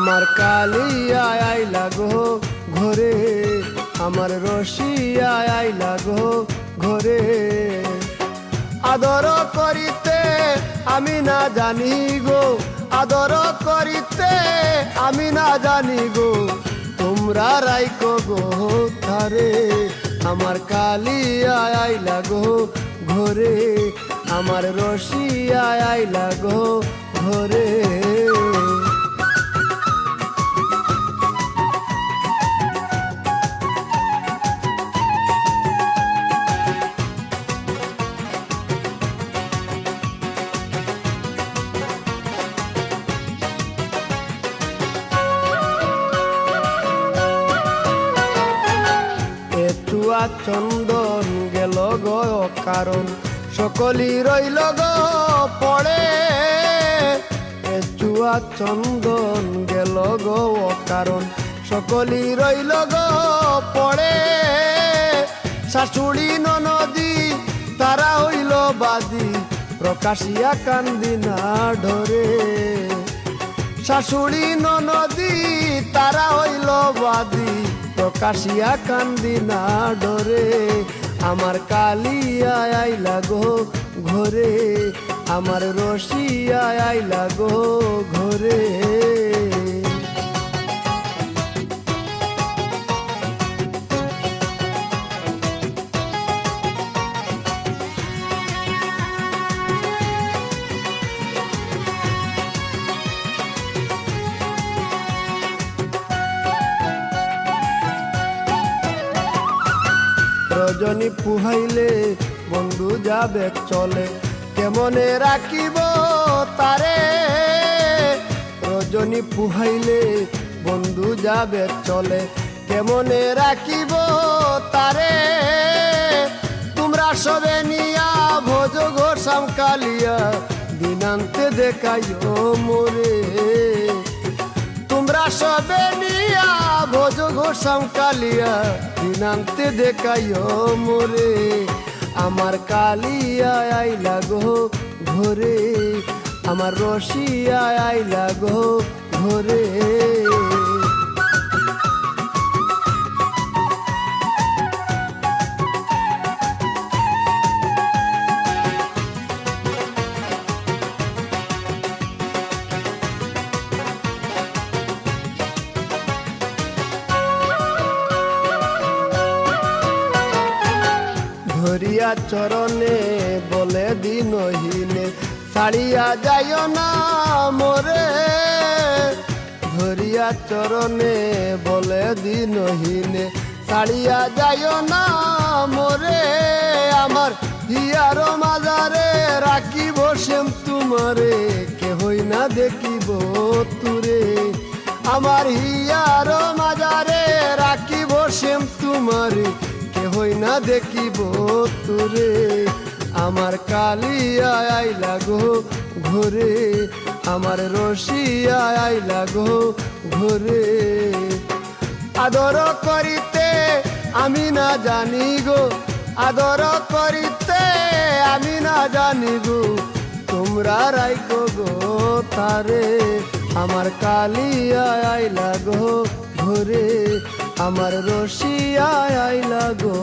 আমার কালিয়া আইলা গো ঘরে, আমার রসিয়া আইলা গো ঘরে। আদর করিতে আমি না জানি গো, আদর করিতে আমি না জানি গো, তোমরা রাইকো গো তারে। আমার কালিয়া আইলা গো ঘরে, আমার রসিয়া আইলা গো ঘরে। চুয়া চন্দন গেল গো কারণ সকলি রইল গো পড়ে। চুয়া চন্দন গেল গো কারণ সকলি রইল গো পড়ে। শাশুড়ি ননদি তারা হইল বাদী, প্রকাশিয়া কান্দি না ডরে। শাশুড়ি ননদি তারা হইল বাদী, প্রকাশিয়া কান্দি না ডরে। আমার কালিয়া আইলা গো ঘরে, আমার রসিয়া আইলা গো ঘরে। রজনী পুহাইলে বন্ধু যাবে চলে, কেমনে রাখিব তারে। রজনী পুহাইলে বন্ধু যাবে চলে, কেমনে রাখিব তারে। তোমরা সবে নিয়া ভোজ গো সামকালিয়া, দিনান্তে দেখাইও মোরে। তোমরা সবে নিয়া ভোজ গো সামকালিয়া, দিনান্তে দেখাইও মোরে। আমার কালিয়া আইলা গো ঘরে, আমার রসিয়া আইলা গো ঘরে। ধরিয়া চরণে বলে দিনহীনে, ছাড়িয়া যাইও না মোরে। ধরিয়া চরণে বলে দিনহীনে, ছাড়িয়া যাইও না মোরে। আমার হিয়ার মাজারে রাখিব শ্যাম তোমারে, কেহই না দেখিব তুরে। আমার হিয়ার মাজারে রাখিব শ্যাম তোমারে, কেহই না দেখিব তুরে। আমার কালিয়া আইলা গো ঘরে, আমার রসিয়া আইলা গো ঘরে। আদর করিতে আমি না জানি গো, আদর করিতে আমি না জানি গো, তোমরা রাইকো গো তারে। আমার কালিয়া আইলা গো ঘরে, আমার রসিয়া আইলা গো